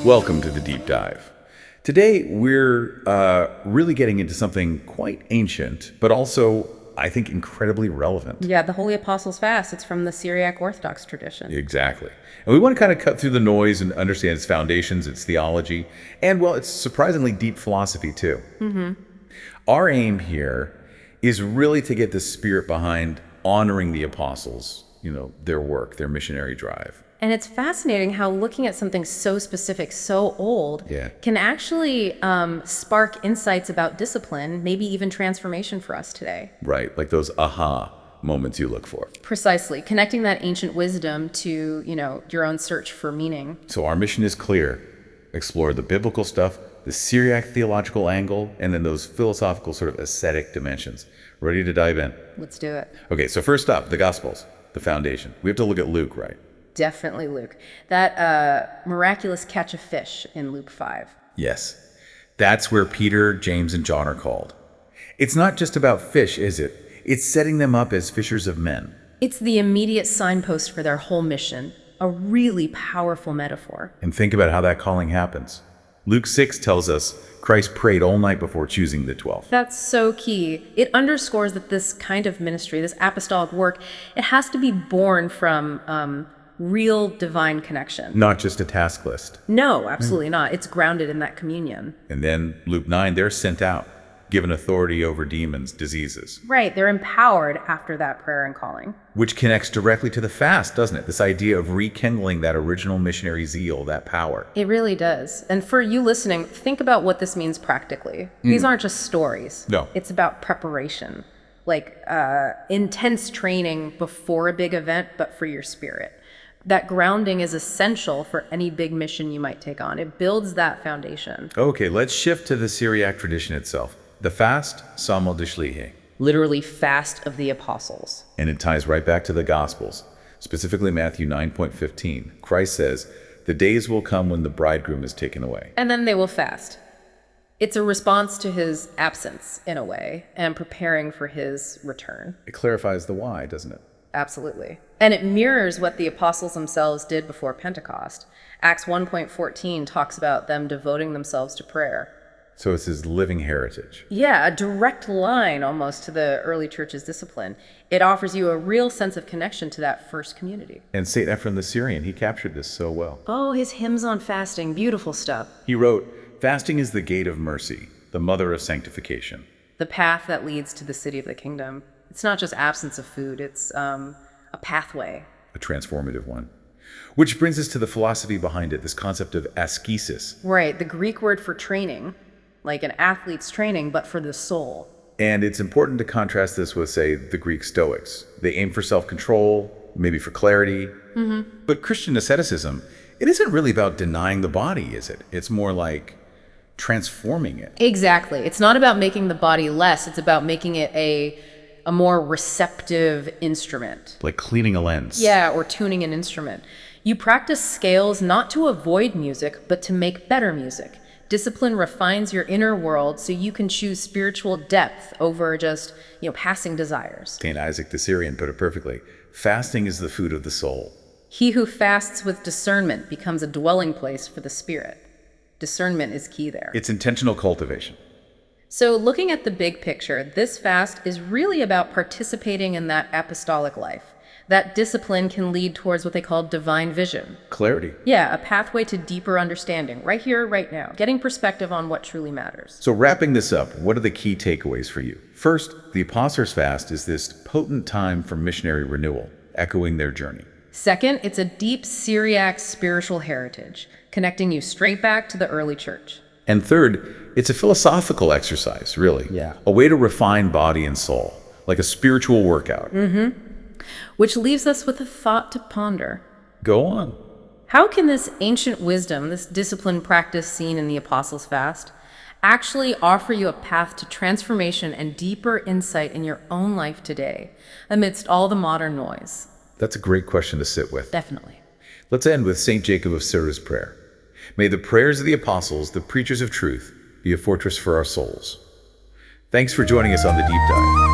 Welcome to the Deep Dive. Today we're really getting into something quite ancient, but also, I think, incredibly relevant. Yeah, the Holy Apostles' Fast. It's from the Syriac Orthodox tradition. Exactly. And we want to kind of cut through the noise and understand its foundations, its theology, and, well, it's surprisingly deep philosophy, too. Mm-hmm. Our aim here is really to get the spirit behind honoring the apostles, their work, their missionary drive. And it's fascinating how looking at something so specific, so old, can actually spark insights about discipline, maybe even transformation for us today. Right, like those aha moments you look for. Precisely, connecting that ancient wisdom to, your own search for meaning. So our mission is clear. Explore the biblical stuff, the Syriac theological angle, and then those philosophical sort of ascetic dimensions. Ready to dive in? Let's do it. Okay, so first up, the Gospels, the foundation. We have to look at Luke, right? Definitely Luke. That miraculous catch of fish in Luke 5. Yes. That's where Peter, James, and John are called. It's not just about fish, is it? It's setting them up as fishers of men. It's the immediate signpost for their whole mission. A really powerful metaphor. And think about how that calling happens. Luke 6 tells us Christ prayed all night before choosing the 12. That's so key. It underscores that this kind of ministry, this apostolic work, it has to be born from real divine connection. Not just a task list. No, absolutely not. It's grounded in that communion. And then Luke 9, they're sent out, given authority over demons, diseases. Right, they're empowered after that prayer and calling. Which connects directly to the fast, doesn't it? This idea of rekindling that original missionary zeal, that power. It really does. And for you listening, think about what this means practically. These aren't just stories. No. It's about preparation. Like intense training before a big event, but for your spirit. That grounding is essential for any big mission you might take on. It builds that foundation. Okay, let's shift to the Syriac tradition itself. The fast, Sawmo dishlihe. Literally fast of the apostles. And it ties right back to the Gospels, specifically Matthew 9:15. Christ says, "The days will come when the bridegroom is taken away." And then they will fast. It's a response to his absence, in a way, and preparing for his return. It clarifies the why, doesn't it? Absolutely. And it mirrors what the apostles themselves did before Pentecost. Acts 1:14 talks about them devoting themselves to prayer. So it's his living heritage. Yeah, a direct line almost to the early church's discipline. It offers you a real sense of connection to that first community. And St. Ephrem the Syrian, he captured this so well. Oh, his hymns on fasting, beautiful stuff. He wrote, "Fasting is the gate of mercy, the mother of sanctification. The path that leads to the city of the kingdom. It's not just absence of food, it's a pathway. A transformative one. Which brings us to the philosophy behind it, this concept of askesis. Right, the Greek word for training, like an athlete's training, but for the soul. And it's important to contrast this with, say, the Greek Stoics. They aim for self-control, maybe for clarity. Mm-hmm. But Christian asceticism, it isn't really about denying the body, is it? It's more like transforming it. Exactly. It's not about making the body less. It's about making it a more receptive instrument. Like cleaning a lens. Yeah, or tuning an instrument. You practice scales not to avoid music, but to make better music, Discipline refines your inner world so you can choose spiritual depth over just, passing desires. St. Isaac the Syrian put it perfectly. Fasting is the food of the soul. He who fasts with discernment becomes a dwelling place for the spirit. Discernment is key there. It's intentional cultivation. So looking at the big picture, this fast is really about participating in that apostolic life. That discipline can lead towards what they call divine vision. Clarity. Yeah, a pathway to deeper understanding, right here, right now, getting perspective on what truly matters. So wrapping this up, what are the key takeaways for you? First, the Apostles' Fast is this potent time for missionary renewal, echoing their journey. Second, it's a deep Syriac spiritual heritage, connecting you straight back to the early church. And third, it's a philosophical exercise, really. Yeah. A way to refine body and soul, like a spiritual workout. Which leaves us with a thought to ponder. Go on. How can this ancient wisdom, this disciplined practice seen in the Apostles' Fast, actually offer you a path to transformation and deeper insight in your own life today, amidst all the modern noise? That's a great question to sit with. Definitely. Let's end with St. Jacob of Syria's prayer. May the prayers of the apostles, the preachers of truth, be a fortress for our souls. Thanks for joining us on The Deep Dive.